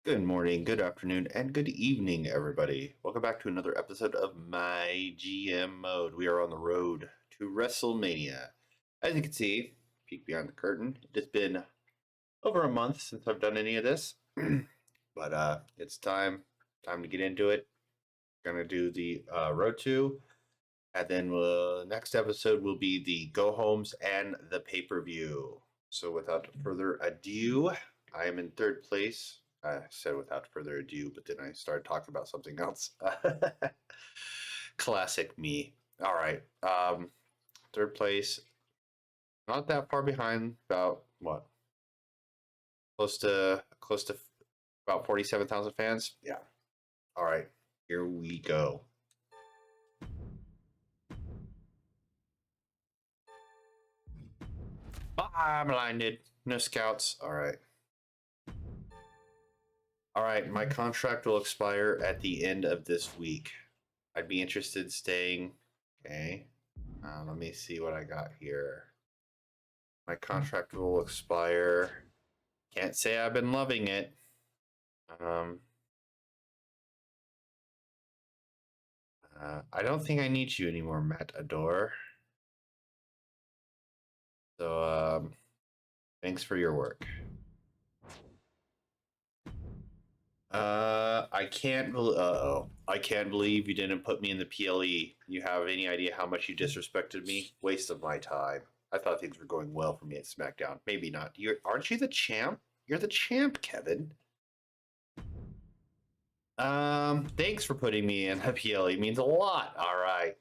Good morning, good afternoon, and good evening, everybody. Welcome back to another episode of MyGM Mode. We are on the road to Wrestlemania. As you can see, peek behind the curtain, it has been over a month since I've done any of this, but it's time to get into it. Gonna do the road to, and then next episode will be the go homes and the pay-per-view. So without further ado, I am in third place. I said without further ado, but then I started talking about something else. Classic me. All right. Third place. Not that far behind. About what? Close to about 47,000 fans. Yeah. All right. Here we go. I'm blinded. No scouts. All right. All right, my contract will expire at the end of this week. I'd be interested in staying. Okay. Let me see what I got here. My contract will expire. Can't say I've been loving it. I don't think I need you anymore, Matt Adore. So, thanks for your work. I can't believe you didn't put me in the PLE. You have any idea how much you disrespected me? Waste of my time. I thought things were going well for me at SmackDown. Maybe not. Aren't you the champ? You're the champ, Kevin. Thanks for putting me in the PLE. It means a lot. All right.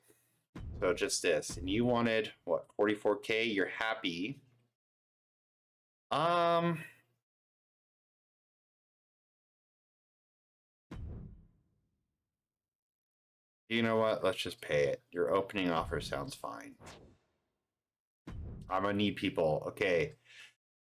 So just this. And you wanted what, 44K? You're happy. You know what? Let's just pay it. Your opening offer sounds fine. I'm gonna need people. Okay.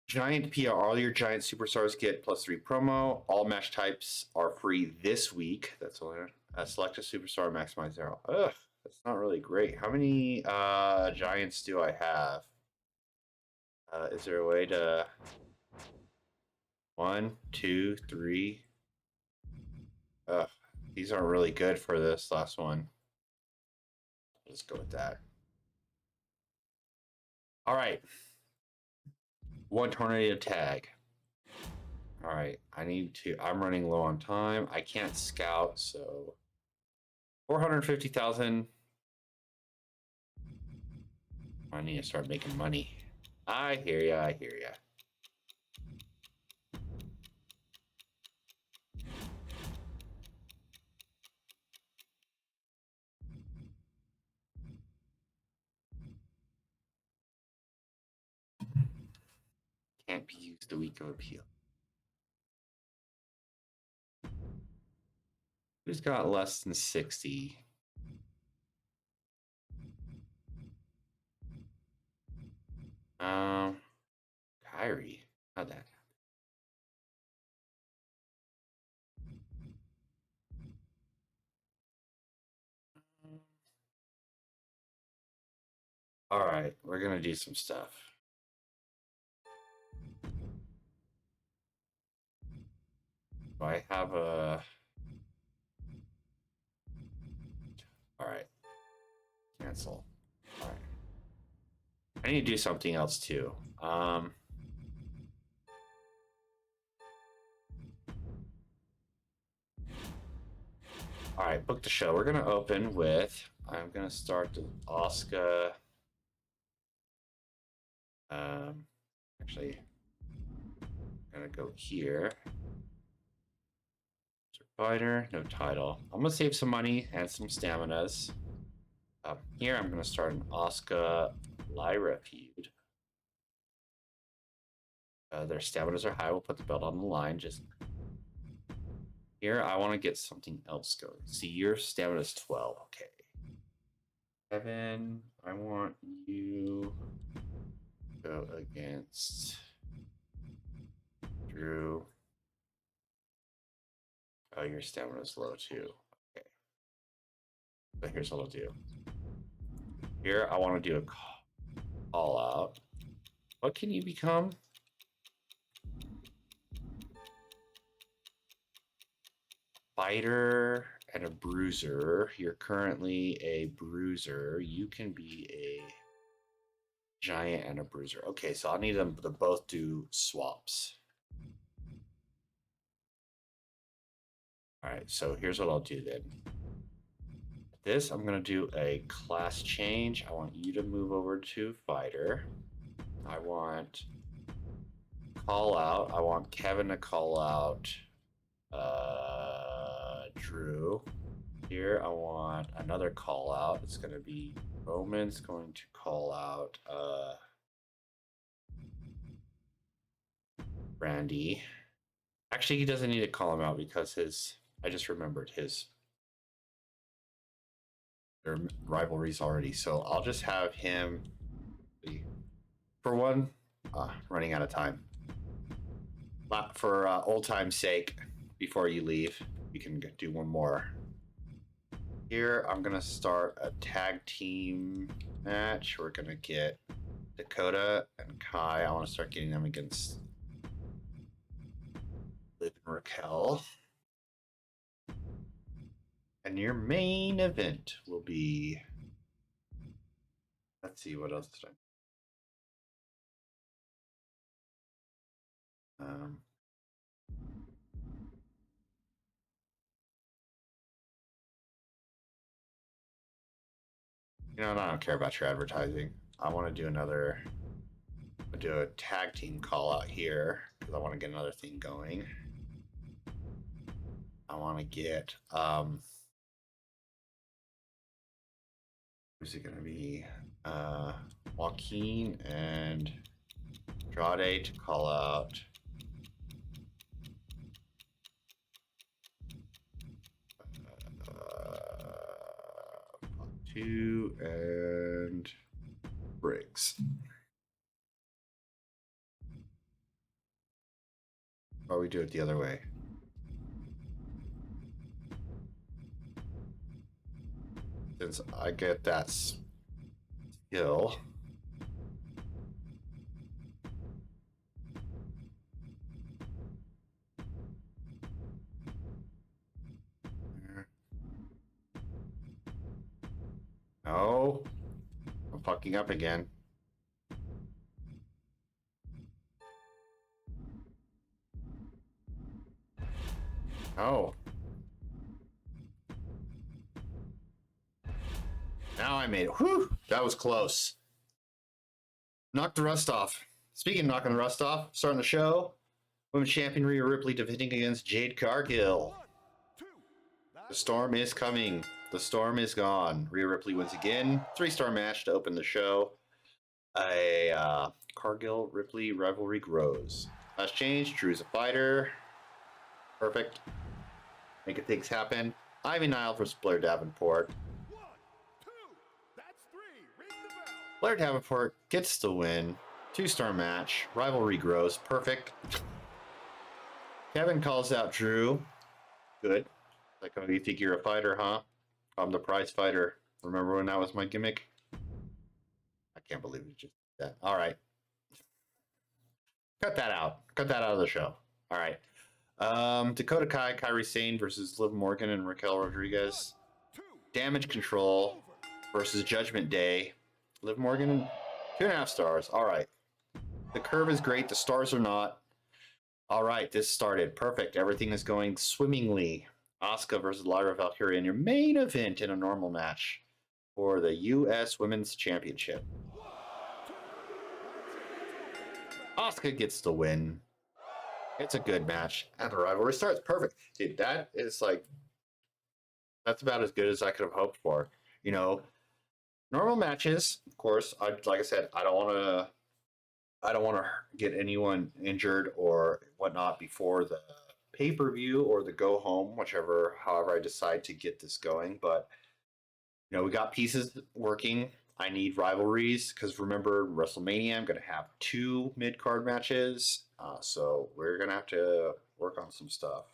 Giant PR. All your giant superstars get +3 promo. All match types are free this week. That's all. Select a superstar, maximize zero. Ugh, that's not really great. How many giants do I have? Is there a way to 1, 2, 3? Ugh, these aren't really good for this last one. Let's go with that. All right. 1 tornado tag. All right, I'm running low on time. I can't scout, so 450,000. I need to start making money. I hear ya. Can't be used the week of appeal. Who's got less than 60? Kyrie. How'd that happen? All right, we're gonna do some stuff. Do I have a... All right. Cancel. All right. I need to do something else too. All right, book the show. We're gonna open with. I'm gonna start the Asuka. Actually, I'm gonna go here. Fighter, no title. I'm gonna save some money and some staminas. Here, I'm gonna start an Asuka Lyra feud. Their staminas are high. We'll put the belt on the line. Just here, I want to get something else going. See, your stamina is 12. Okay. Kevin, I want you to go against Drew. Oh, your stamina is low too. Okay. But here's what I'll do. Here, I want to do a call out. What can you become? fighter and a bruiser. You're currently a bruiser. You can be a giant and a bruiser. Okay, so I'll need them to both do swaps. All right, so here's what I'll do then. This, I'm going to do a class change. I want you to move over to fighter. I want call out. I want Kevin to call out Drew. Here, I want another call out. It's going to be Roman's going to call out Randy. Actually, he doesn't need to call him out because I just remembered their rivalries already. So I'll just have him, for one, running out of time. For old time's sake, before you leave, you can do one more. Here, I'm going to start a tag team match. We're going to get Dakota and Kai. I want to start getting them against Liv and Raquel. And your main event will be... Let's see, what else did I... You know what? I don't care about your advertising. I want to do a tag team call out here because I want to get another thing going. I want to get who's it going to be? Joaquin and Andrade to call out Two and Briggs. Or we do it the other way. Since I get that skill. No. I'm fucking up again. Oh. Now I made it. Whew! That was close. Knocked the rust off. Speaking of knocking the rust off, starting the show, Women's Champion Rhea Ripley defending against Jade Cargill. The storm is coming. The storm is gone. Rhea Ripley wins again. 3-star match to open the show. A Cargill Ripley rivalry grows. Last change. Drew's a fighter. Perfect. Making things happen. Ivy Nile versus Blair Davenport. Blair Davenport gets the win. 2-star match. Rivalry grows. Perfect. Kevin calls out Drew. Good. Like, oh, you think you're a fighter, huh? I'm the prize fighter. Remember when that was my gimmick? I can't believe you just did that. All right. Cut that out. Cut that out of the show. All right. Dakota Kai, Kairi Sane versus Liv Morgan and Raquel Rodriguez. Damage Control versus Judgment Day. Liv Morgan, 2.5 stars. All right. The curve is great. The stars are not. All right. This started. Perfect. Everything is going swimmingly. Asuka versus Lyra Valkyria in your main event in a normal match for the U.S. Women's Championship. Asuka gets the win. It's a good match. And the rivalry starts. Perfect. Dude, that is like, that's about as good as I could have hoped for. You know, normal matches, of course, like I said, I don't want to get anyone injured or whatnot before the pay-per-view or the go home, however I decide to get this going. But you know, we got pieces working. I need rivalries because remember, Wrestlemania, I'm going to have 2 mid-card matches. So we're going to have to work on some stuff.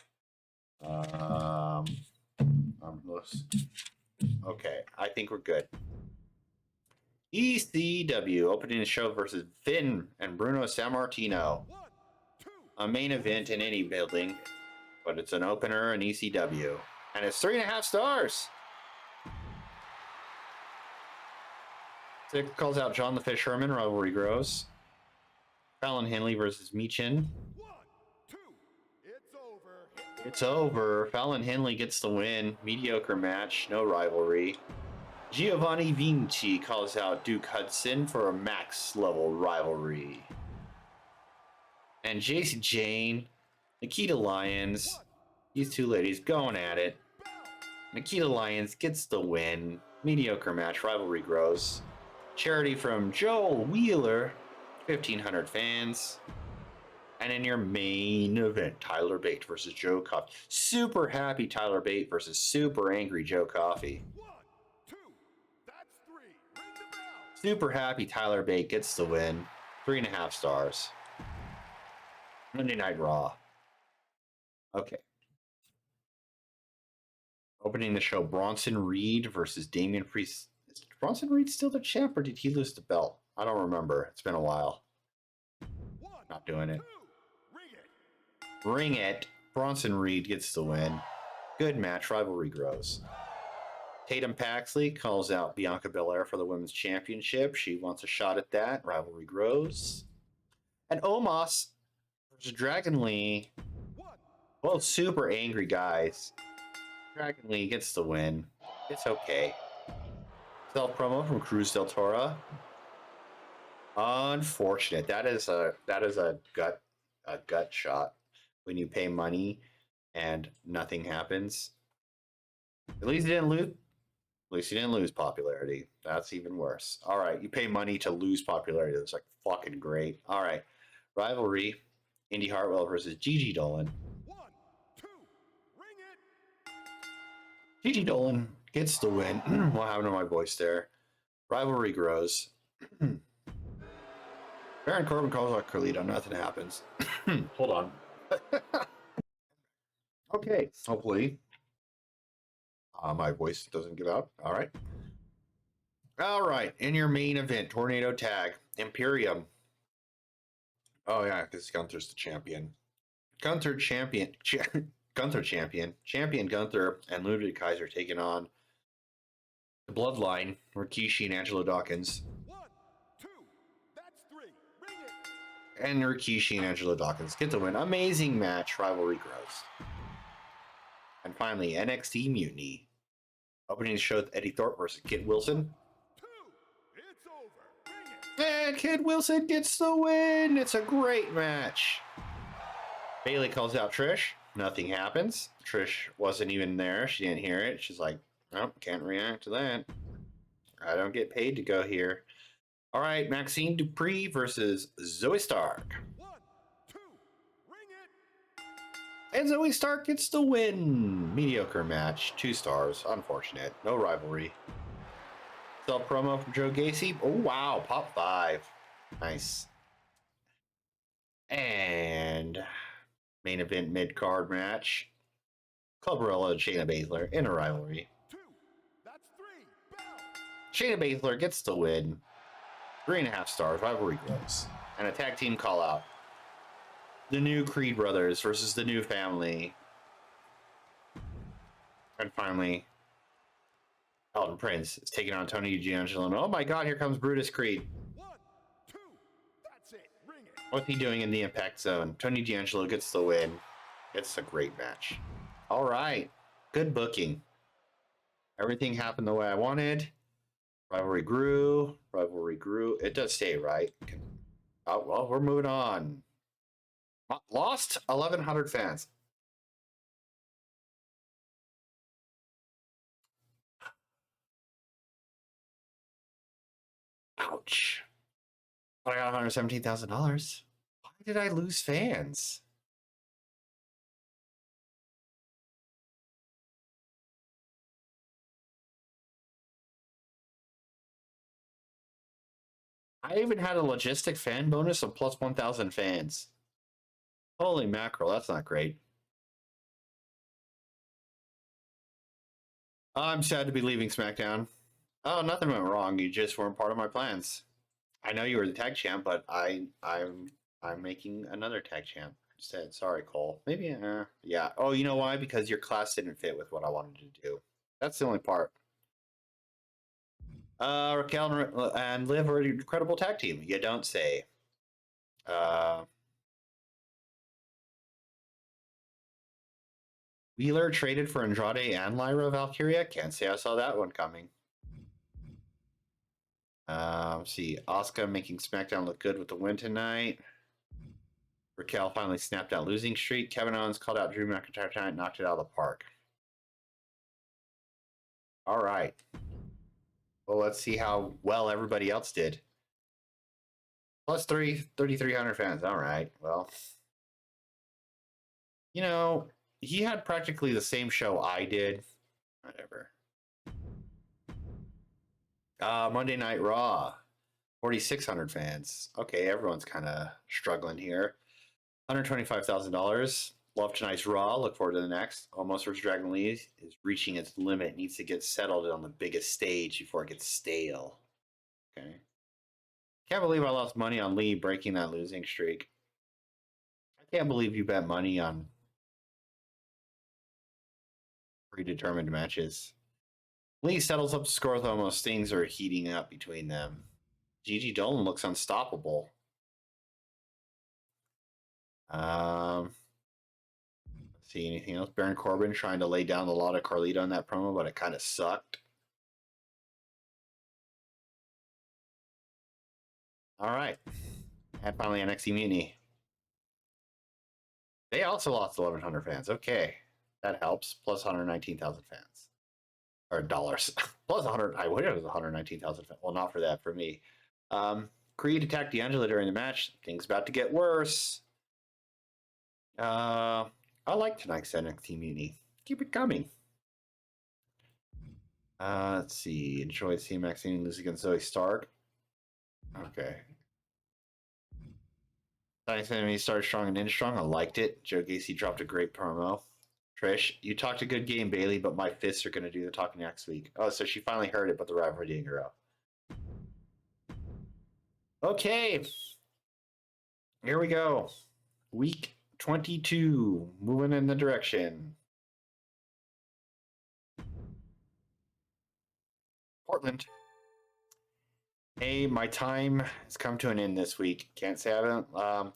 Okay, I think we're good. ECW opening the show versus Finn and Bruno Sammartino. A main event in any building. but it's an opener in ECW. And it's 3.5 stars. Six calls out John the Fish Herman, rivalry grows. Fallon Henley versus Michin. 1, 2, it's over. It's over. Fallon Henley gets the win. Mediocre match, no rivalry. Giovanni Vinci calls out Duke Hudson for a max level rivalry. And Jacy Jane, Nikita Lyons, these two ladies going at it. Nikita Lyons gets the win. Mediocre match, rivalry grows. Charity from Joel Wheeler, 1,500 fans. And in your main event, Tyler Bate versus Joe Coffey. Super happy Tyler Bate versus super angry Joe Coffey. 1, 2, that's 3. Ring the bell. Super happy Tyler Bate gets the win. 3.5 stars. Monday Night Raw. Okay. Opening the show, Bronson Reed versus Damian Priest. Is Bronson Reed still the champ, or did he lose the belt? I don't remember. It's been a while. 1, Not doing it. 2, ring it. Ring it. Bronson Reed gets the win. Good match. Rivalry grows. Tatum Paxley calls out Bianca Belair for the women's championship. She wants a shot at that. Rivalry grows. And Omos versus Dragon Lee. 1, Both super angry guys. Dragon Lee gets the win. It's okay. Self promo from Cruz del Toro. Unfortunate. That is a gut shot when you pay money and nothing happens. At least he didn't lose. At least he didn't lose popularity. That's even worse. All right, you pay money to lose popularity. That's like fucking great. All right, rivalry: Indy Hartwell versus Gigi Dolan. 1, 2, ring it. Gigi Dolan gets the win. What happened to my voice there? Rivalry grows. Baron Corbin calls out Carlito. Nothing happens. Hold on. Okay. Hopefully, my voice doesn't give out. All right. All right. In your main event, Tornado Tag, Imperium. Oh, yeah, because Gunther's the champion. Gunther champion. Gunther champion. Champion Gunther and Ludwig Kaiser taking on the Bloodline, Rikishi and Angelo Dawkins. 1, 2, that's 3. Ring it. And Rikishi and Angelo Dawkins get the win. Amazing match. Rivalry grows. And finally, NXT Mutiny. Opening the show with Eddie Thorpe versus Kid Wilson. 2, it's over. Ring it. And Kid Wilson gets the win. It's a great match. Bayley calls out Trish. Nothing happens. Trish wasn't even there. She didn't hear it. She's like, oh, can't react to that. I don't get paid to go here. All right, Maxine Dupree versus Zoe Stark. 1, 2, ring it. And Zoe Stark gets the win. Mediocre match. 2 stars. Unfortunate. No rivalry. Self promo from Joe Gacy. Oh, wow. Pop 5. Nice. And main event mid-card match. Clubberella and Shayna Baszler in a rivalry. 2, that's 3. Bell. Shayna Baszler gets the win. 3.5 stars. Rivalry grows. And a tag team call out. The new Creed brothers versus the new family. And finally, Elton Prince is taking on Tony D'Angelo. And oh my god, here comes Brutus Creed. 1, 2, that's it. Ring it. What's he doing in the Impact Zone? Tony D'Angelo gets the win. It's a great match. All right. Good booking. Everything happened the way I wanted. Rivalry grew. Rivalry grew. It does stay, right? Oh, well, we're moving on. Lost 1,100 fans. Ouch. But I got $117,000. Why did I lose fans? I even had a logistic fan bonus of plus 1,000 fans. Holy mackerel, that's not great. I'm sad to be leaving SmackDown. Oh, nothing went wrong. You just weren't part of my plans. I know you were the tag champ, but I'm making another tag champ. instead. Sorry, Cole. Maybe, yeah. Oh, you know why? Because your class didn't fit with what I wanted to do. That's the only part. Raquel and Liv are an incredible tag team. You don't say. Wheeler traded for Andrade and Lyra Valkyria. Can't say I saw that one coming. Let's see. Asuka making SmackDown look good with the win tonight. Raquel finally snapped out losing streak. Kevin Owens called out Drew McIntyre tonight, knocked it out of the park. All right. Well, let's see how well everybody else did. Plus 3,300 fans. All right. Well, you know, he had practically the same show I did. Whatever. Monday Night Raw. 4,600 fans. Okay, everyone's kind of struggling here. $125,000. Love tonight's Raw. Look forward to the next. Almost vs. Dragon Lee is reaching its limit. Needs to get settled on the biggest stage before it gets stale. Okay. Can't believe I lost money on Lee breaking that losing streak. I can't believe you bet money on predetermined matches. Lee settles up the score with almost. Things are heating up between them. Gigi Dolan looks unstoppable. Let's see anything else. Baron Corbin trying to lay down a lot of Carlito in that promo, but it kind of sucked. All right. And finally, NXT Mutiny. They also lost 1,100 fans. Okay. That helps. Plus 119,000 fans. Or dollars. Plus 100. I wish it was 119,000 fans. Well, not for that, for me. Creed attacked D'Angelo during the match. Things about to get worse. I like tonight's NXT Mutiny. Keep it coming. Let's see. Enjoy seeing Maxine lose against Zoe Stark. Okay. Tonight's enemy started strong and ended strong. I liked it. Joe Gacy dropped a great promo. Trish, you talked a good game, Bailey, but my fists are going to do the talking next week. Oh, so she finally heard it, but the rivalry didn't grow. Okay. Here we go. Week 22. Moving in the direction. Portland. Hey, my time has come to an end this week. Can't say I haven't.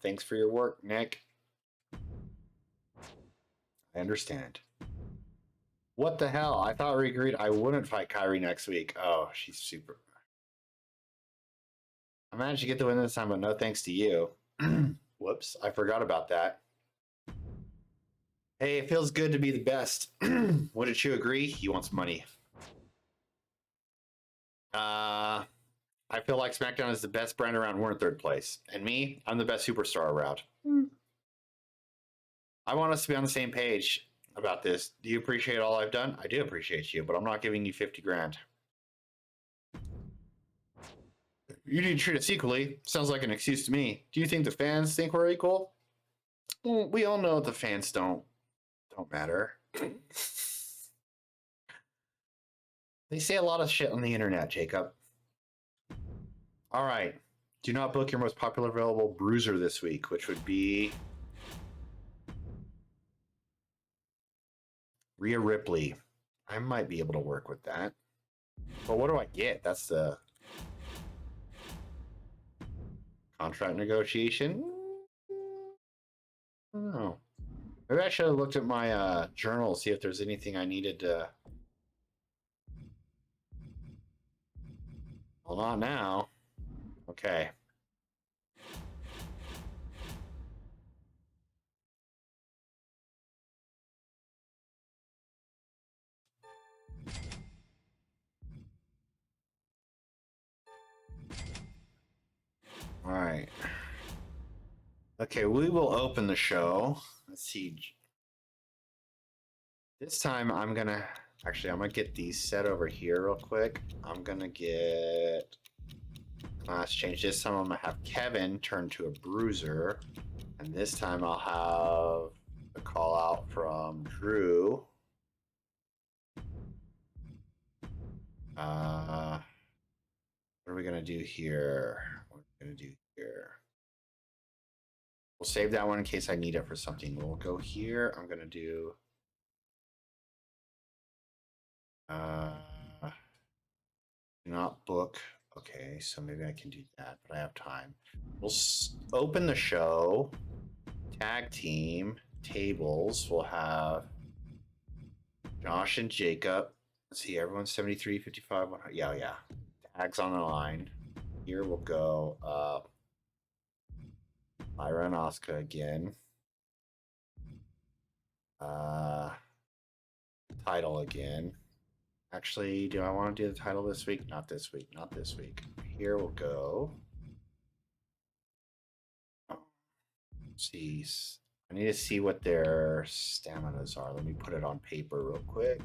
Thanks for your work, Nick. I understand. What the hell? I thought we agreed I wouldn't fight Kyrie next week. Oh, she's super. I managed to get the win this time, but no thanks to you. Whoops, I forgot about that. Hey, it feels good to be the best. Wouldn't you agree? He wants money. I feel like SmackDown is the best brand around. We're in third place. And me, I'm the best superstar around. I want us to be on the same page about this. Do you appreciate all I've done? I do appreciate you, but I'm not giving you 50 grand. You need to treat us equally. Sounds like an excuse to me. Do you think the fans think we're equal? Well, we all know the fans don't matter. They say a lot of shit on the internet, Jacob. All right. Do not book your most popular available bruiser this week, which would be Rhea Ripley. I might be able to work with that. But what do I get? That's the contract negotiation. I don't know. Maybe I should have looked at my journal, see if there's anything I needed to. Well, not now. Okay. All right. Okay, we will open the show. Let's see. This time I'm gonna get these set over here real quick. I'm gonna get class change. This time I'm gonna have Kevin turn to a bruiser, and this time I'll have the call out from Drew. What are we gonna do here? What are we gonna do here? We'll save that one in case I need it for something. We'll go here. I'm gonna do do not book. Okay, so maybe I can do that, but I have time. We'll open the show. Tag team tables. We'll have Josh and Jacob. Let's see, everyone's 73, 55, 100. Yeah. Tags on the line. Here we'll go Myra and Asuka again. Title again. Actually, do I want to do the title this week? Not this week. Not this week. Here we'll go. Let's see. I need to see what their staminas are. Let me put it on paper real quick.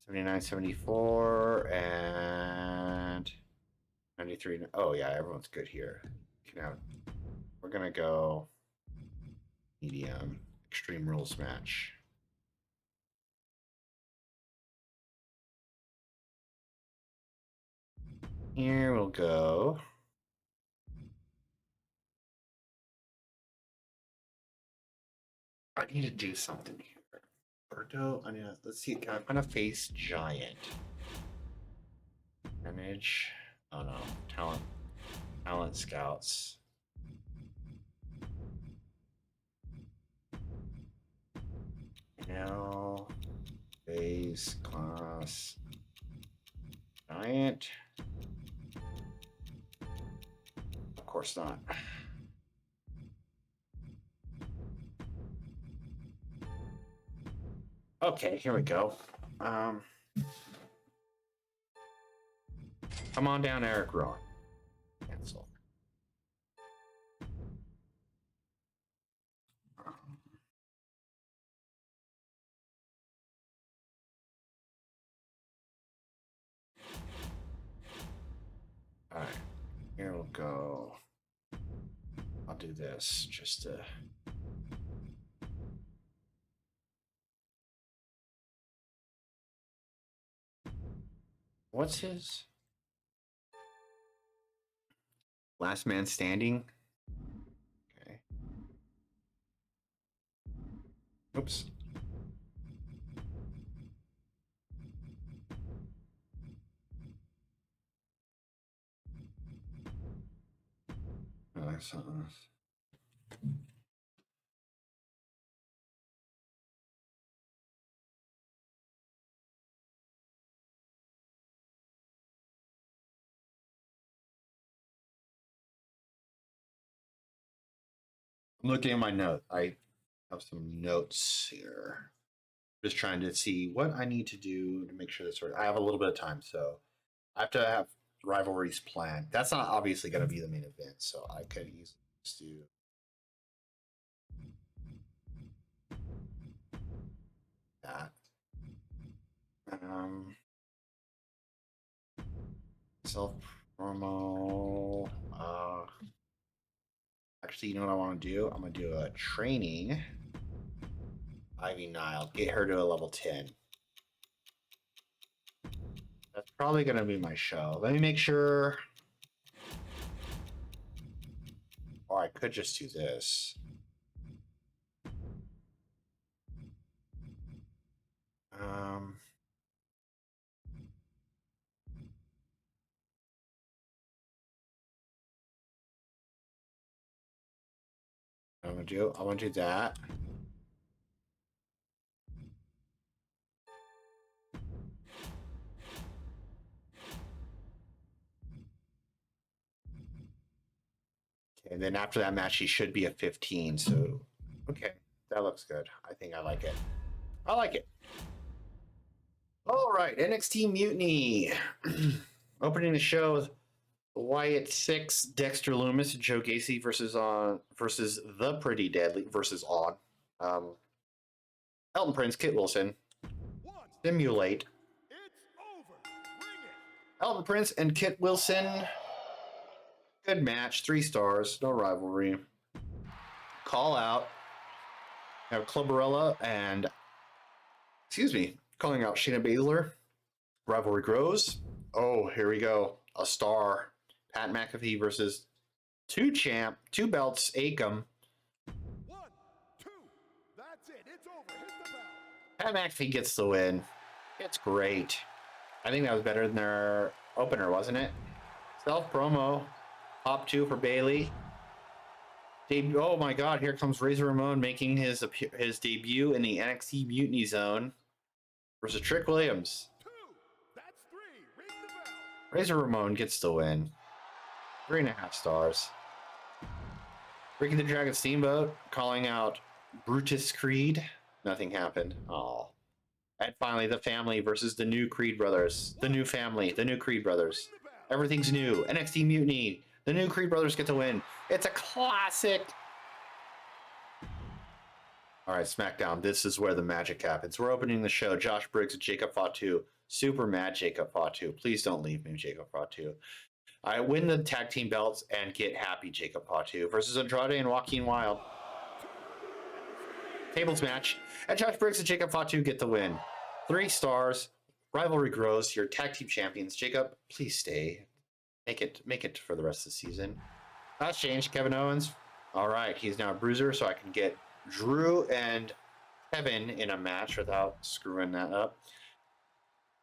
79, 74, and 93. Oh, yeah, everyone's good here. We're going to go medium Extreme Rules match. Here we'll go. I need to do something here. Berto, let's see. I'm gonna face Giant. Manage. Oh no, talent scouts. Now, base class. Giant. Of course not. Okay, here we go. Come on down, Eric Rowan. Cancel. All right, here we'll go. I'll do this just to. What's his? Last man standing. Okay. Oops. Oh, that's something else. I'm looking at my note. I have some notes here. Just trying to see what I need to do to make sure this works. I have a little bit of time, so I have to have rivalries planned. That's not obviously going to be the main event, so I could easily just do that. Self promo. Actually, you know what I want to do? I'm going to do a training. Ivy Nile. Get her to a level 10. That's probably going to be my show. Let me make sure. Or I could just do this. I'm going to do that. And then after that match, he should be a 15. So, okay, that looks good. I think I like it. I like it. All right, NXT Mutiny. Opening the show with Wyatt 6, Dexter Loomis, and Joe Gacy versus the Pretty Deadly versus Elton Prince, Kit Wilson. Simulate. It's over. Bring it. Elton Prince and Kit Wilson. Good match, 3 stars, no rivalry. Call out. Have Clubberella and, calling out Shayna Baszler. Rivalry grows. Oh, here we go. A star. Pat McAfee versus Two belts, Acom. 1, 2. That's it. It's over. Hit the bell. Pat McAfee gets the win. It's great. I think that was better than their opener, wasn't it? Self promo. Top 2 for Bailey. Oh my God! Here comes Razor Ramon making his debut in the NXT Mutiny Zone versus Trick Williams. 2. That's 3. Ring the bell. Razor Ramon gets the win. 3.5 stars. Ricky the Dragon Steamboat calling out Brutus Creed. Nothing happened. Oh. And finally, the family versus the new Creed brothers. The new family, the new Creed brothers. Everything's new. NXT Mutiny. The new Creed brothers get the win. It's a classic. All right, SmackDown. This is where the magic happens. We're opening the show. Josh Briggs and Jacob Fatu. Super mad Jacob Fatu. Please don't leave me, Jacob Fatu. I win the tag team belts and get happy Jacob Fatu versus Andrade and Joaquin Wilde. Tables match. And Josh Briggs and Jacob Fatu get the win. 3 stars. Rivalry grows. Your tag team champions. Jacob, please stay. Make it for the rest of the season. That's changed. Kevin Owens. All right, he's now a bruiser, so I can get Drew and Kevin in a match without screwing that up.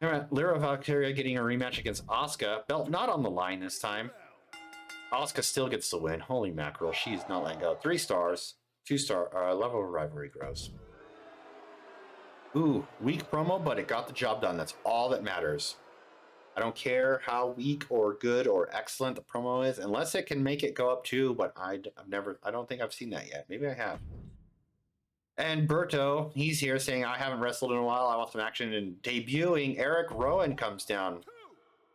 All right, Lyra Valkyria getting a rematch against Asuka. Belt not on the line this time. Asuka still gets the win. Holy mackerel, she's not letting go. 3 stars. 2-star level of rivalry grows. Ooh, weak promo, but it got the job done. That's all that matters. I don't care how weak or good or excellent the promo is, unless it can make it go up too, but I don't think I've seen that yet. Maybe I have. And Berto, he's here saying, I haven't wrestled in a while. I want some action. And debuting, Eric Rowan comes down. 2.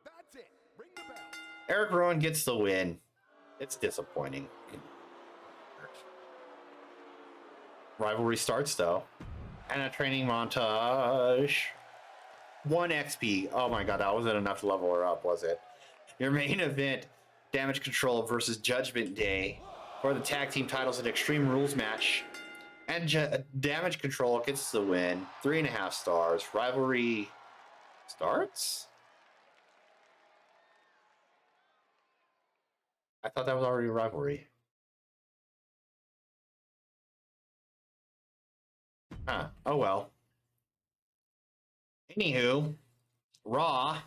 That's it. Ring the bell. Eric Rowan gets the win. It's disappointing. Rivalry starts, though. And a training montage. 1 XP. Oh my God, that wasn't enough to level her up, was it? Your main event, Damage Control versus Judgment Day for the tag team titles at Extreme Rules match. And Damage Control gets the win. 3.5 stars. Rivalry starts? I thought that was already a rivalry. Huh. Oh well. Anywho, Raw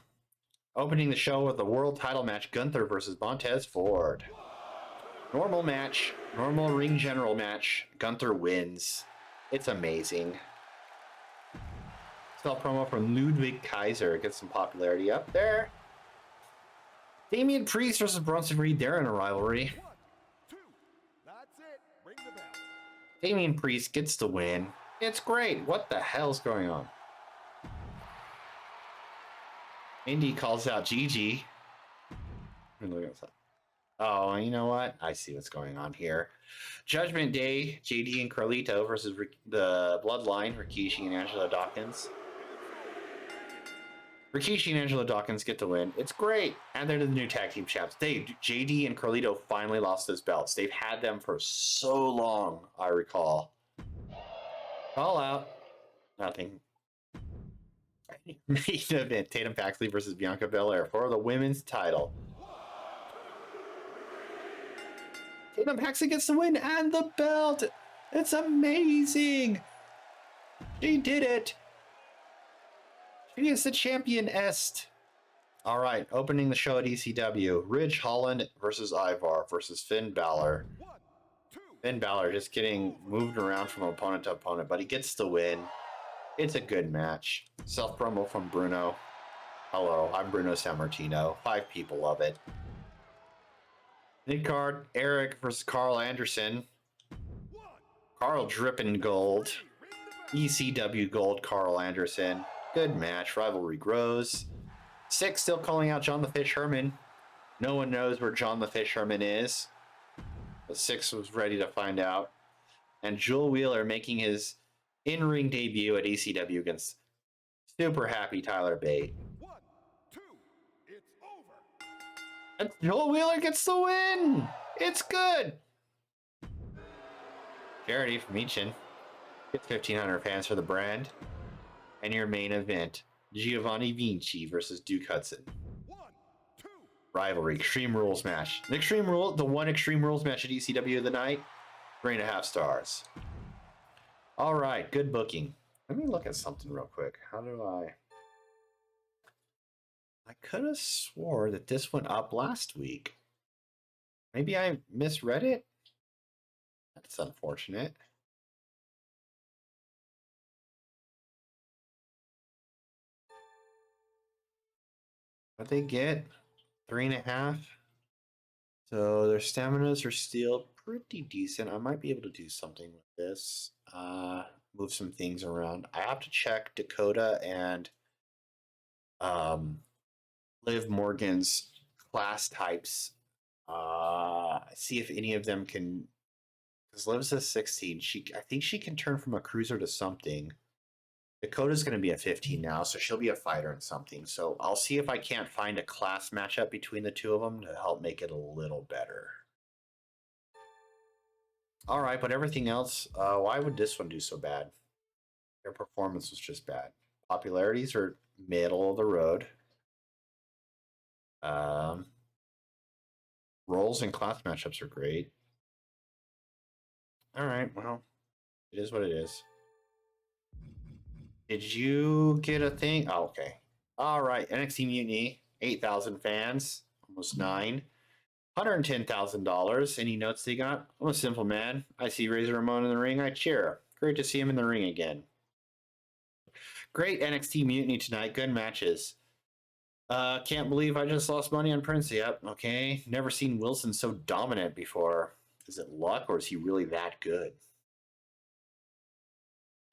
opening the show with the world title match, Gunther versus Montez Ford. Normal match, normal ring general match. Gunther wins. It's amazing. Self promo from Ludwig Kaiser gets some popularity up there. Damian Priest versus Bronson Reed. They're in a rivalry. 1, 2. That's it. Ring the bell. Damian Priest gets the win. It's great. What the hell's going on? Indy calls out Gigi. Oh, you know what? I see what's going on here. Judgment Day, JD and Carlito versus the Bloodline, Rikishi and Angelo Dawkins. Rikishi and Angelo Dawkins get the win. It's great. And they're the new tag team champs. JD and Carlito finally lost those belts. They've had them for so long, I recall. Call out. Nothing. Main event, Tatum Paxley versus Bianca Belair for the women's title. Tatum Paxley gets the win and the belt. It's amazing. She did it. She is the champion-est. All right, opening the show at ECW. Ridge Holland versus Ivar versus Finn Balor. 1, 2. Finn Balor just getting moved around from opponent to opponent, but he gets the win. It's a good match. Self-promo from Bruno. Hello, I'm Bruno Sammartino. 5 people love it. Mid-card, Eric versus Carl Anderson. 1, Carl dripping gold. 3. Ring the bell. ECW gold, Carl Anderson. Good match. Rivalry grows. 6 still calling out John the Fish Herman. No one knows where John the Fish Herman is. But 6 was ready to find out. And Jewel Wheeler making his in-ring debut at ECW against super happy Tyler Bate. 1, 2. It's over. And Joel Wheeler gets the win. It's good. Charity from Meechin gets 1,500 fans for the brand. And your main event, Giovanni Vinci versus Duke Hudson. 1, 2. Rivalry, Extreme Rules match. The one Extreme Rules match at ECW of the night, 3.5 stars. All right, good booking. Let me look at something real quick. How do I could have swore that this went up last week. Maybe I misread it? That's unfortunate. What they get? 3.5. So their staminas are still pretty decent. I might be able to do something with this. Move some things around. I have to check Dakota and Liv Morgan's class types. See if any of them can. Because Liv's a 16. I think she can turn from a cruiser to something. Dakota's going to be a 15 now, so she'll be a fighter in something. So I'll see if I can't find a class matchup between the two of them to help make it a little better. All right, but everything else, why would this one do so bad? Their performance was just bad. Popularities are middle of the road. Roles and class matchups are great. All right, well, it is what it is. Did you get a thing? Oh, okay. All right, NXT Mutiny, 8,000 fans, almost 9. $110,000. Any notes they got? I'm a simple man. I see Razor Ramon in the ring. I cheer. Great to see him in the ring again. Great NXT Mutiny tonight. Good matches. Can't believe I just lost money on Prince. Yep. Okay. Never seen Wilson so dominant before. Is it luck or is he really that good?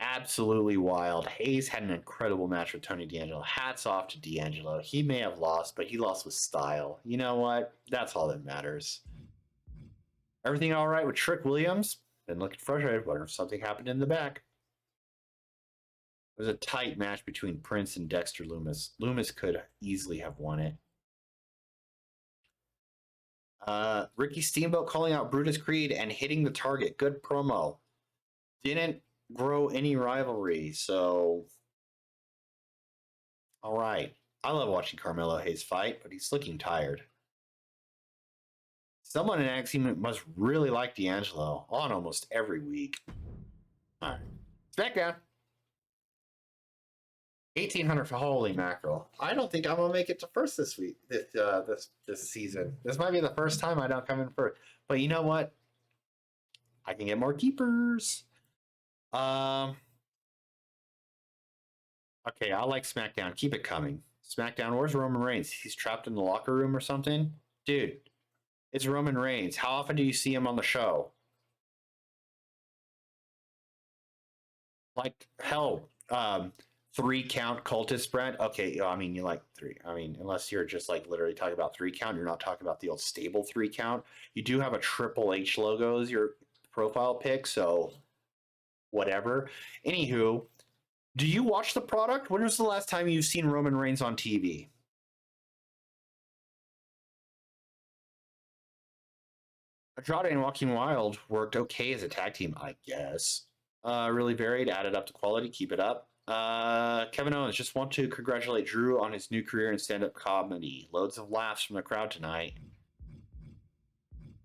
Absolutely wild. Hayes had an incredible match with Tony D'Angelo. Hats off to D'Angelo. He may have lost, but he lost with style. You know what? That's all that matters. Everything all right with Trick Williams? Been looking frustrated. Wonder if something happened in the back. It was a tight match between Prince and Dexter Loomis. Loomis could easily have won it. Ricky Steamboat calling out Brutus Creed and hitting the target. Good promo. Didn't grow any rivalry, so all right. I love watching Carmelo Hayes fight, but he's looking tired. Someone in NXT must really like D'Angelo on almost every week. All right. SmackDown. 1,800 for holy mackerel. I don't think I'm gonna make it to first this week. This season. This might be the first time I don't come in first. But you know what? I can get more keepers. Okay, I like SmackDown. Keep it coming. SmackDown. Where's Roman Reigns? He's trapped in the locker room or something, dude. It's Roman Reigns. How often do you see him on the show? Like hell. 3 count cultist Brent. Okay, I mean you like 3. I mean, unless you're just like literally talking about 3 count, you're not talking about the old stable 3 count. You do have a Triple H logo as your profile pic, so whatever. Anywho, do you watch the product? When was the last time you've seen Roman Reigns on TV? Andrade and Joaquin Wild worked okay as a tag team, I guess. Really varied, added up to quality, keep it up. Kevin Owens, just want to congratulate Drew on his new career in stand-up comedy. Loads of laughs from the crowd tonight.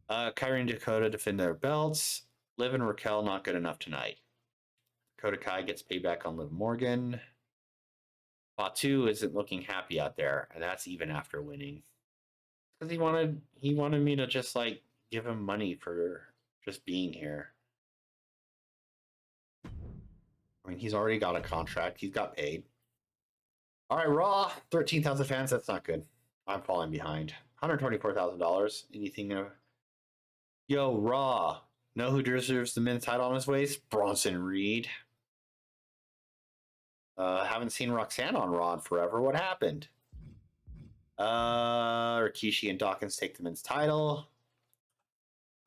Kyrie and Dakota defend their belts. Liv and Raquel not good enough tonight. Dakota Kai gets payback on Liv Morgan. Fatu isn't looking happy out there, and that's even after winning. Because he wanted me to just like give him money for just being here. I mean, he's already got a contract. He's got paid. All right, Raw, 13,000 fans. That's not good. I'm falling behind. $124,000. Anything? Yo, Raw. Know who deserves the men's title on his waist? Bronson Reed. Haven't seen Roxanne on Raw in forever. What happened? Rikishi and Dawkins take the men's title.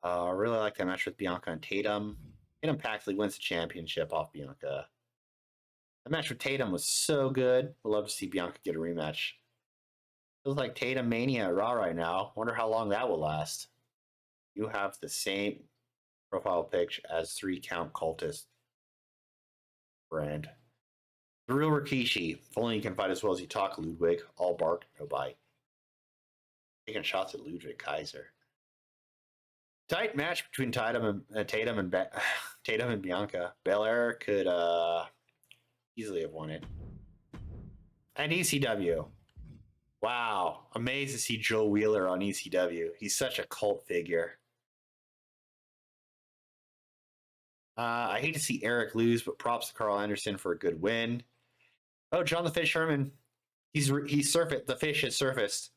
Really like that match with Bianca and Tatum. Tatum Paxley wins the championship off Bianca. The match with Tatum was so good. We'd love to see Bianca get a rematch. Feels like Tatum Mania at Raw right now. Wonder how long that will last. You have the same profile picture as 3 count cultist brand. The real Rikishi. If only you can fight as well as you talk, Ludwig. All bark, no bite. Taking shots at Ludwig Kaiser. Tight match between Tatum and Tatum and Bianca. Belair could easily have won it. And ECW. Wow, amazed to see Joe Wheeler on ECW. He's such a cult figure. I hate to see Eric lose, but props to Carl Anderson for a good win. Oh, John the Fish Sherman. He's surfaced. The fish has surfaced.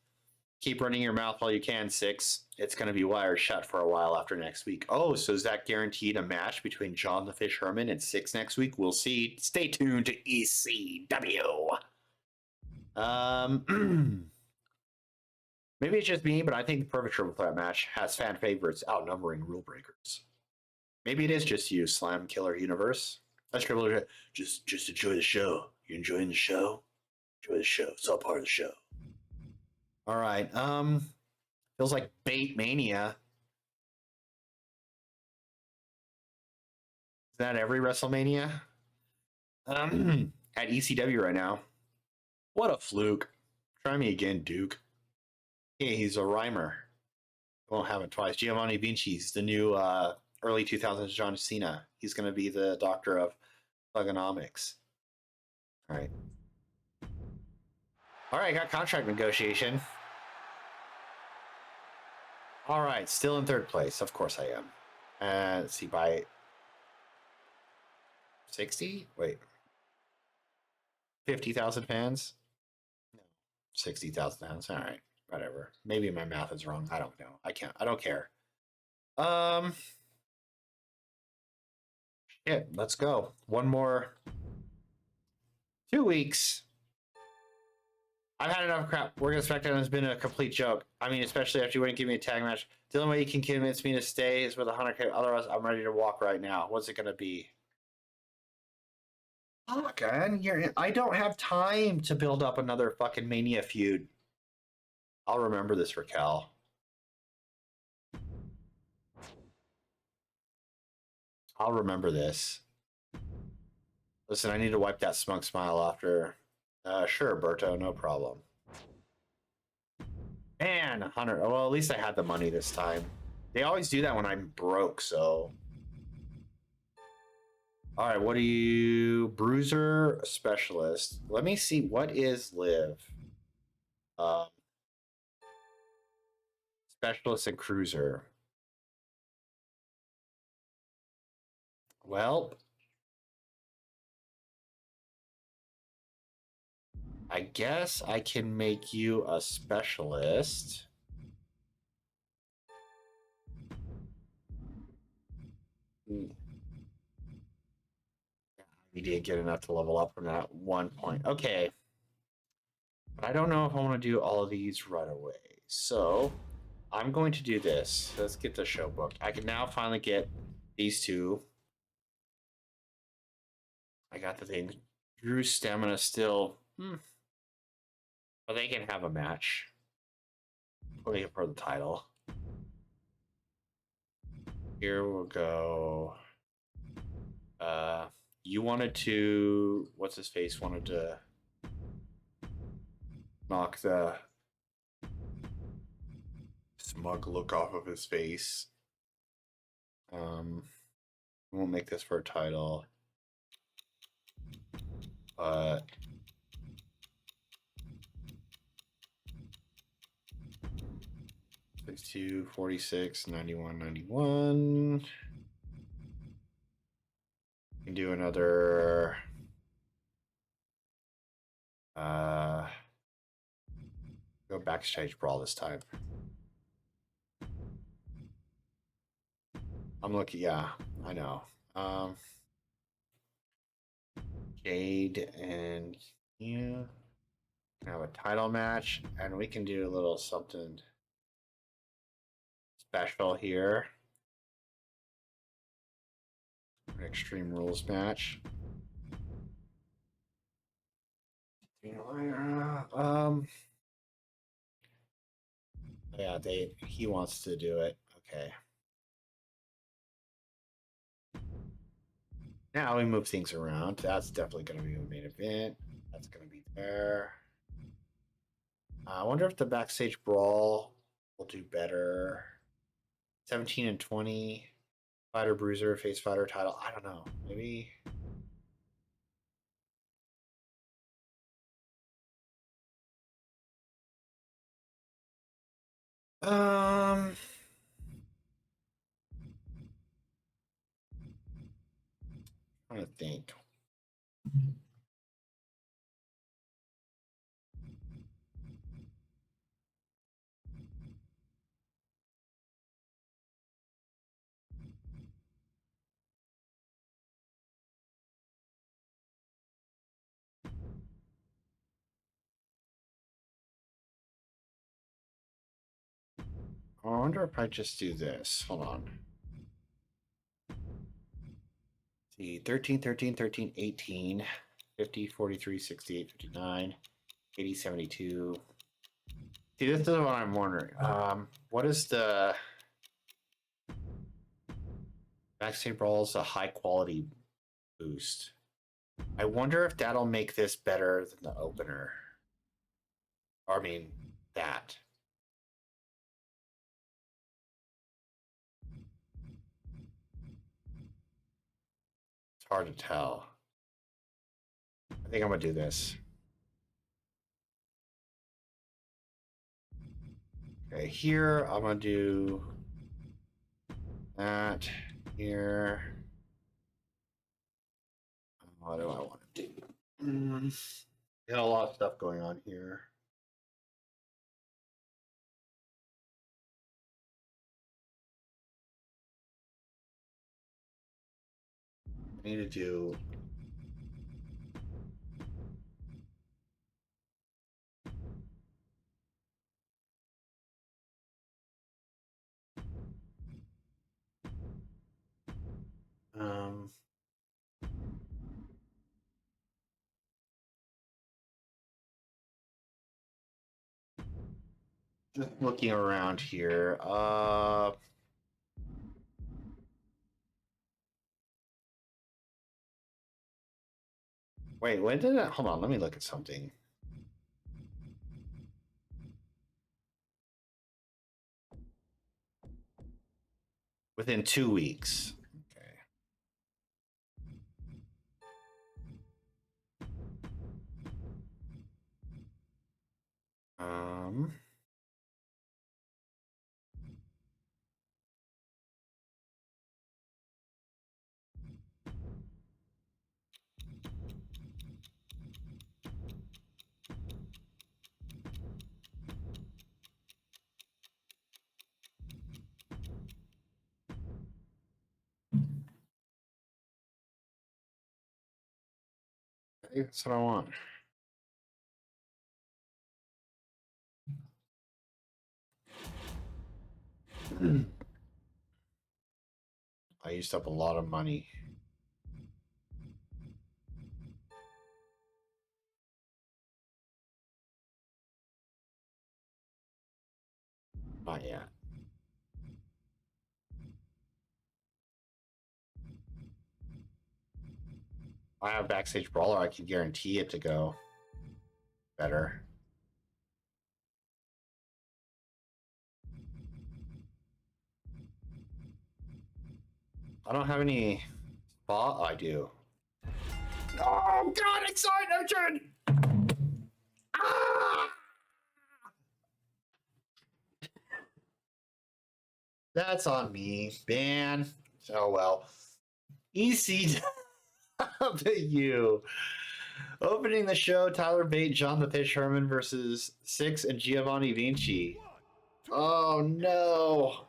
Keep running your mouth while you can, Six. It's going to be wired shut for a while after next week. Oh, so is that guaranteed a match between John the Fish Herman and Six next week? We'll see. Stay tuned to ECW. Maybe it's just me, but I think the Perfect Triple Threat match has fan favorites outnumbering rule breakers. Maybe it is just you, Slam Killer Universe. That's Triple Threat. Just enjoy the show. You enjoying the show? Enjoy the show. It's all part of the show. All right. Feels like Bait Mania. Is that every WrestleMania? At ECW right now. What a fluke. Try me again, Duke. Hey, he's a rhymer. Won't have it twice. Giovanni Vinci's the new early 2000s John Cena. He's going to be the doctor of thugonomics. All right. All right, got contract negotiation. All right, still in third place. Of course I am. Let's see, by 60? Wait. 50,000 fans? No. 60,000 fans. All right, whatever. Maybe my math is wrong. I don't know. I don't care. Shit, let's go. One more. 2 weeks. I've had enough crap. We're going to SmackDown has been a complete joke. I mean, especially after you wouldn't give me a tag match. The only way you can convince me to stay is with 100K. Otherwise, I'm ready to walk right now. What's it going to be? Fuck, man. I don't have time to build up another fucking Mania feud. I'll remember this, Raquel. I'll remember this. Listen, I need to wipe that smug smile after. Sure, Berto, no problem. Man, 100. Well, at least I had the money this time. They always do that when I'm broke, so. All right, what are you? Bruiser specialist. Let me see. What is Liv? Specialist and cruiser. Well, I guess I can make you a specialist. We did get enough to level up from that 1 point. Okay. But I don't know if I want to do all of these right away. So I'm going to do this. Let's get the show booked. I can now finally get these two. I got the thing. Drew's stamina still. But they can have a match. Putting it for the title. Here we'll go. You wanted to. What's his face? Wanted to knock the smug look off of his face. We won't make this for a title. But 62, 46, 91, 91. We can do another. Go backstage brawl this time. I'm looking. Yeah, I know. Jade and you can have a title match, and we can do a little something special here. An Extreme Rules match. Yeah, he wants to do it. Okay. Now we move things around. That's definitely going to be a main event. That's going to be there. I wonder if the backstage brawl will do better. 17 and 20. Fighter bruiser, face fighter title. I don't know. Maybe. Um, trying to think. I wonder if I just do this. Hold on. See, 13, 13, 13, 18, 50, 43, 68, 59, 80, 72. See, this is what I'm wondering. What is the Backstage Brawl's a high quality boost? I wonder if that'll make this better than the opener. I mean, that. It's hard to tell. I think I'm gonna do this. Okay, here I'm gonna do that. Here. What do I want to do? Got a lot of stuff going on here. I need to do. Um, just looking around here. Wait, when did it? Hold on, let me look at something. Within 2 weeks. Okay. Um. That's what I want. I used up a lot of money. Not yet. I have Backstage Brawler, I can guarantee it to go better. I don't have any spot. I do. Oh God! It's so urgent. Ah! That's on me, man. Oh well. ECW. Opening the show, Tyler Bate, John the Fish Herman versus Six and Giovanni Vinci. Oh no.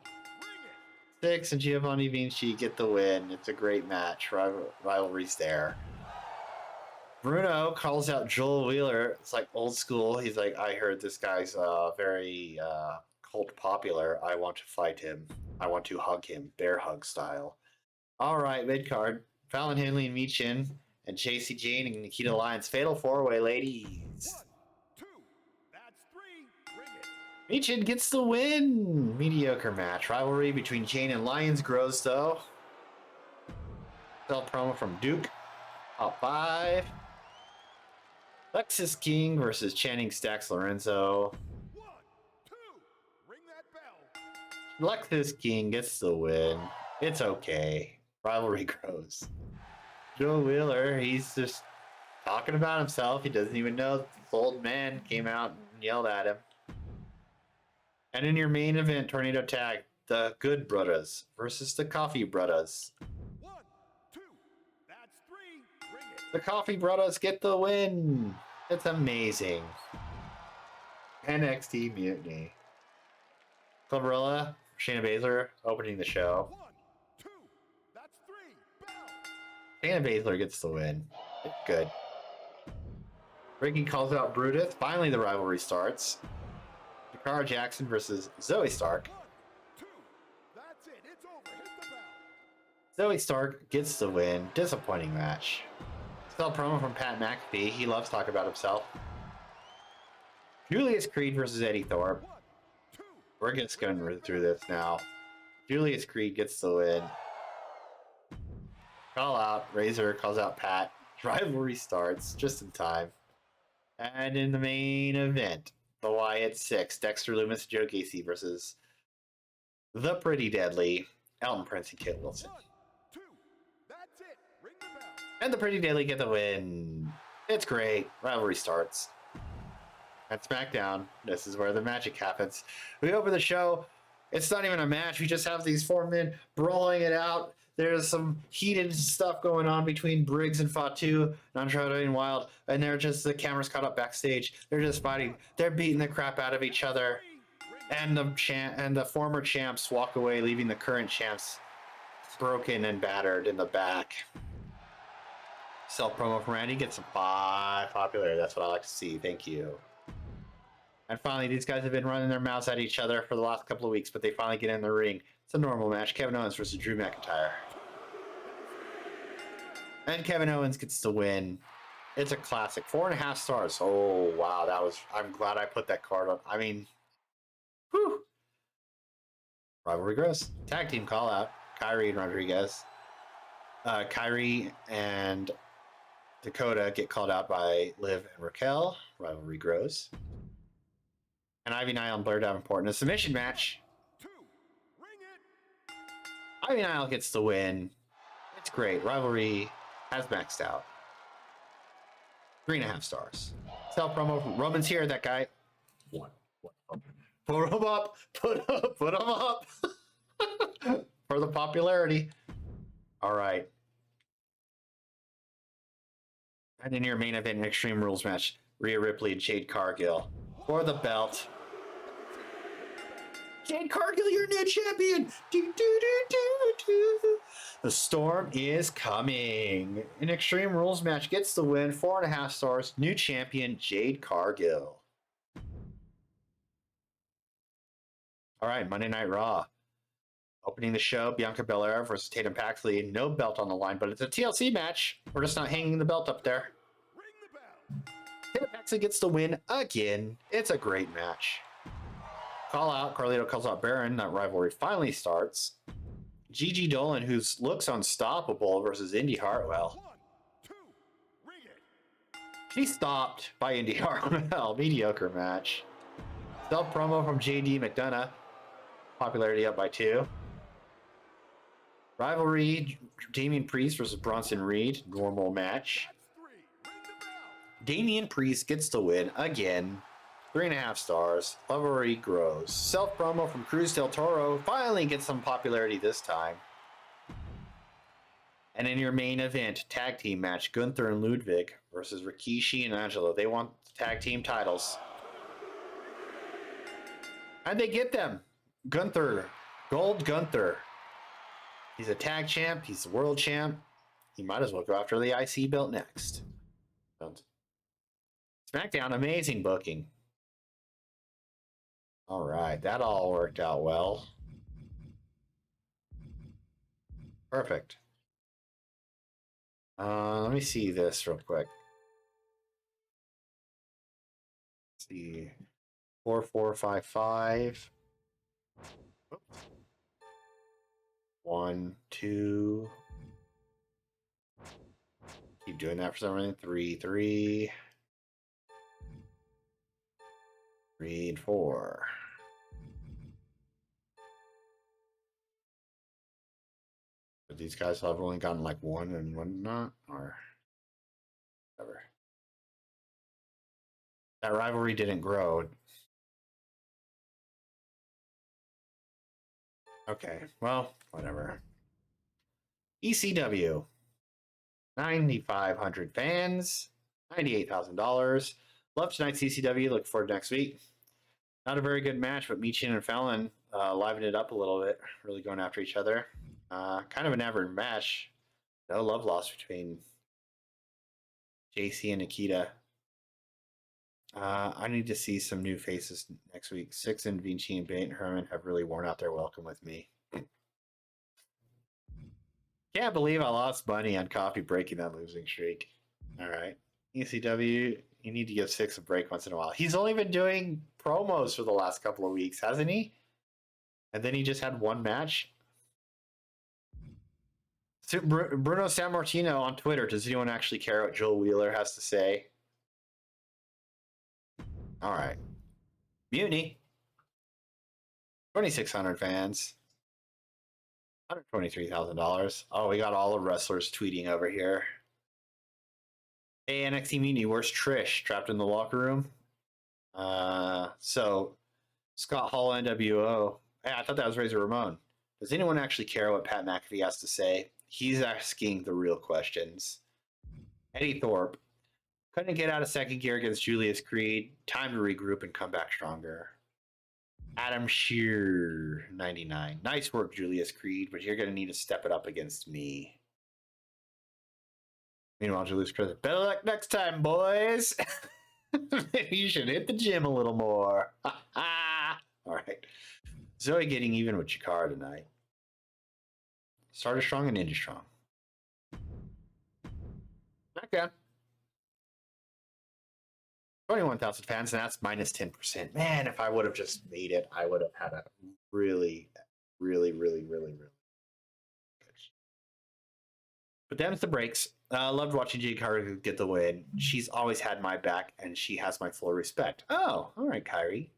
Six and Giovanni Vinci get the win. It's a great match. Rivalry's there. Bruno calls out Joel Wheeler. It's like old school. He's like, I heard this guy's very cult popular. I want to fight him. I want to hug him, bear hug style. All right, mid card. Fallon Henley and Michin and Chasey Jane and Nikita Lyons. Fatal four way, ladies. 1, 2, that's 3. Bring it. Michin gets the win. Mediocre match. Rivalry between Jane and Lyons grows though. Self promo from Duke. Top 5. Lexus King versus Channing Stacks Lorenzo. 1, 2, ring that bell. Lexus King gets the win. It's okay. Rivalry grows. Joe Wheeler, he's just talking about himself. He doesn't even know this old man came out and yelled at him. And in your main event, Tornado Tag, the Good Brothers versus the Coffee Brothers. 1, 2, that's 3. Bring it. The Coffee Brothers get the win. It's amazing. NXT Mutiny. Cloverilla, Shayna Baszler opening the show. 1, 2, that's 3. Bell. Shayna Baszler gets the win. It's good. Ricky calls out Brutus. Finally, the rivalry starts. Dakara Jackson versus Zoe Stark. 1, 2, that's it. It's over. Hit the bell. Zoe Stark gets the win. Disappointing match. Still promo from Pat McAfee. He loves talking about himself. Julius Creed versus Eddie Thorpe. 1, 2. We're just going through this now. Julius Creed gets the win. Call out. Razor calls out Pat. Rivalry starts just in time. And in the main event, the Wyatt Six, Dexter Lumis, Joe Gacy versus the Pretty Deadly, Elton Prince and Kit Wilson. 1, 2, that's it. Ring the bell. And the Pretty Deadly get the win. It's great. Rivalry starts. At SmackDown, this is where the magic happens. We open the show. It's not even a match. We just have these four men brawling it out. There's some heated stuff going on between Briggs and Fatu, and Andrade and Wild, and they're just, the camera's caught up backstage. They're just fighting. They're beating the crap out of each other. And the former champs walk away, leaving the current champs broken and battered in the back. Self promo from Randy gets some popularity. That's what I like to see. Thank you. And finally, these guys have been running their mouths at each other for the last couple of weeks, but they finally get in the ring. It's a normal match. Kevin Owens versus Drew McIntyre. And Kevin Owens gets the win. It's a classic. 4.5 stars. Oh, wow. That was... I'm glad I put that card on. I mean... Whew. Rivalry grows. Tag team call out. Kyrie and Rodriguez. Kyrie and Dakota get called out by Liv and Raquel. Rivalry grows. And Ivy Nile and Blair Davenport in a submission match. 2, ring it. Ivy Nile gets the win. It's great. Rivalry has maxed out. 3.5 stars. Self promo from Roman's here. That guy. What? Put him up. Put him up. For the popularity. All right. And in your main event, Extreme Rules match, Rhea Ripley and Jade Cargill for the belt. Jade Cargill, your new champion. Do, do, do, do, do. The storm is coming. An Extreme Rules match gets the win. 4.5 stars. New champion, Jade Cargill. All right, Monday Night Raw. Opening the show, Bianca Belair versus Tatum Paxley. No belt on the line, but it's a TLC match. We're just not hanging the belt up there. Ring the bell. Tatum Paxley gets the win again. It's a great match. Call out. Carlito calls out Baron. That rivalry finally starts. Gigi Dolan, who looks unstoppable, versus Indy Hartwell. 1, 2, ring it. She's stopped by Indy Hartwell. Mediocre match. Self promo from JD McDonough. Popularity up by 2. Rivalry, Damian Priest versus Bronson Reed. Normal match. That's 3. Ring the bell. Damian Priest gets the win again. 3.5 stars. Rivalry grows. Self promo from Cruz del Toro finally gets some popularity this time. And in your main event, tag team match, Gunther and Ludwig versus Rikishi and Angelo. They want the tag team titles. And they get them. Gunther. Gold Gunther. He's a tag champ. He's a world champ. He might as well go after the IC belt next. SmackDown, amazing booking. All right, that all worked out well. Perfect. Let me see this real quick. Let's see. 4455. 1, 2. Keep doing that for some reason. 3, 3. 3 and 4. But these guys have only gotten like one and one not, or whatever. That rivalry didn't grow. Okay, well, whatever. ECW, 9,500 fans, $98,000. Love tonight's ECW. Look forward to next week. Not a very good match, but Michin and Fallon livened it up a little bit, really going after each other. Kind of an average match. No love lost between JC and Nikita. I need to see some new faces next week. Six and Vinci and Bate and Herman have really worn out their welcome with me. Can't believe I lost money on Coffee breaking that losing streak. All right. ECW, you need to give Six a break once in a while. He's only been doing promos for the last couple of weeks, hasn't he? And then he just had one match. So Bruno Sammartino on Twitter. Does anyone actually care what Joel Wheeler has to say? All right. Mutiny. 2,600 fans. $123,000. Oh, we got all the wrestlers tweeting over here. Hey, NXT Mutiny, where's Trish? Trapped in the locker room? So, Scott Hall, NWO. Hey, I thought that was Razor Ramon. Does anyone actually care what Pat McAfee has to say? He's asking the real questions. Eddie Thorpe. Couldn't get out of second gear against Julius Creed. Time to regroup and come back stronger. Adam Shear, 99. Nice work, Julius Creed, but you're going to need to step it up against me. Meanwhile, Julius Creed, better luck next time, boys. Maybe you should hit the gym a little more. All right. Zoe getting even with Chikara tonight. Started strong and ended strong. Okay. 21,000 fans, and that's minus 10%. Man, if I would have just made it, I would have had a really good. But them's the breaks. Loved watching Jade Carter get the win. She's always had my back, and she has my full respect. Oh, all right, Kyrie.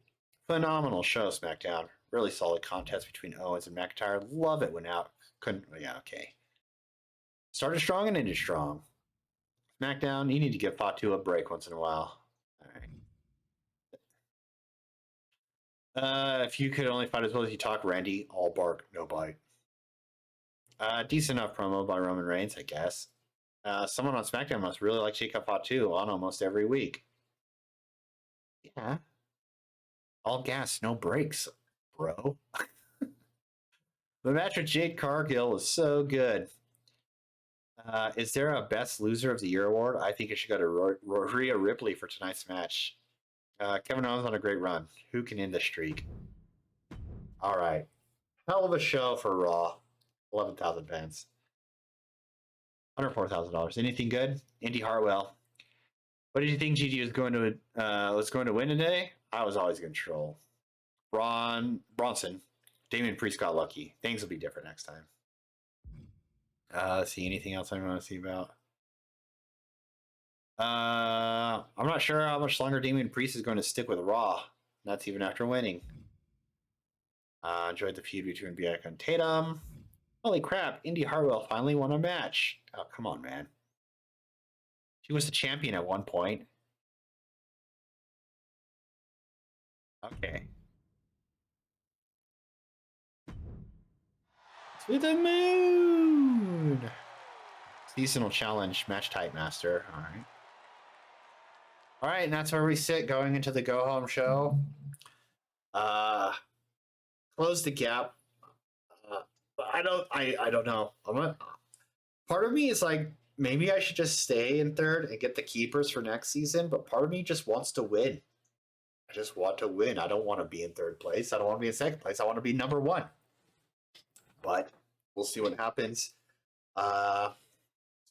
Phenomenal show, SmackDown. Really solid contest between Owens and McIntyre. Love it went out. Couldn't, yeah, okay. Started strong and ended strong. SmackDown, you need to give Fatu a break once in a while. All right. If you could only fight as well as you talk, Randy, all bark, no bite. Decent enough promo by Roman Reigns, I guess. Someone on SmackDown must really like Jacob Fatu on almost every week. Yeah. All gas, no brakes, bro. The match with Jade Cargill was so good. Is there a Best Loser of the Year award? I think it should go to Rhea Ripley for tonight's match. Kevin Owens on a great run. Who can end the streak? All right. Hell of a show for Raw. 11,000 fans. $104,000. Anything good? Indy Hartwell. What did you think Gigi was going to win today? I was always going to troll. Bronson. Damian Priest got lucky. Things will be different next time. Let's see, anything else I want to see about? I'm not sure how much longer Damian Priest is going to stick with Raw. That's even after winning. Enjoyed the feud between Bianca and Tatum. Holy crap, Indy Hartwell finally won a match. Oh, come on, man. She was the champion at one point. Okay. To the moon! Seasonal challenge, match type master. All right. All right, and that's where we sit going into the go home show. Close the gap. I don't know. Part of me is like, maybe I should just stay in third and get the keepers for next season, but part of me just wants to win. I just want to win. I don't want to be in third place. I don't want to be in second place. I want to be number one. But we'll see what happens. So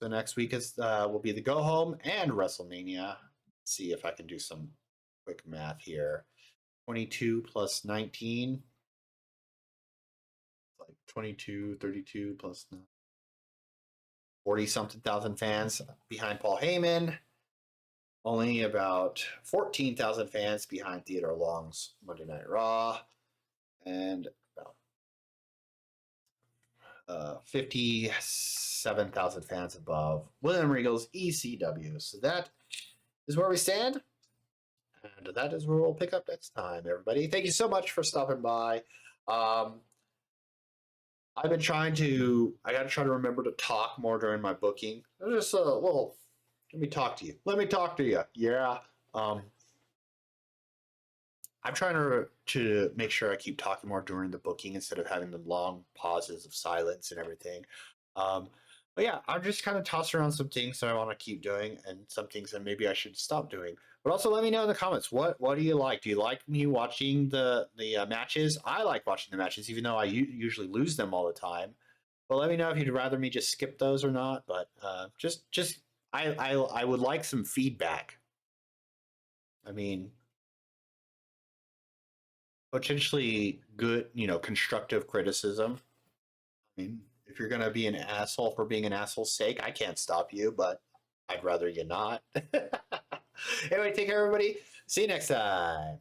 next week will be the go home and WrestleMania. See if I can do some quick math here. 22 plus 19. Like 22, 32 plus 9. 40 something thousand fans behind Paul Heyman. Only about 14,000 fans behind Theodore Long's Monday Night Raw. And about 57,000 fans above. William Regal's ECW. So that is where we stand. And that is where we'll pick up next time, everybody. Thank you so much for stopping by. I've been I got to try to remember to talk more during my booking. Just, well, let me talk to you. Let me talk to you. Yeah. I'm trying to make sure I keep talking more during the booking instead of having the long pauses of silence and everything. Um, but yeah, I'm just kind of tossing around some things that I want to keep doing and some things that maybe I should stop doing. But also, let me know in the comments what do you like? Do you like me watching the matches? I like watching the matches, even though I usually lose them all the time. But let me know if you'd rather me just skip those or not. But just I would like some feedback. I mean, potentially good, constructive criticism. I mean, if you're gonna be an asshole for being an asshole's sake, I can't stop you, but I'd rather you not. Anyway, take care, everybody. See you next time.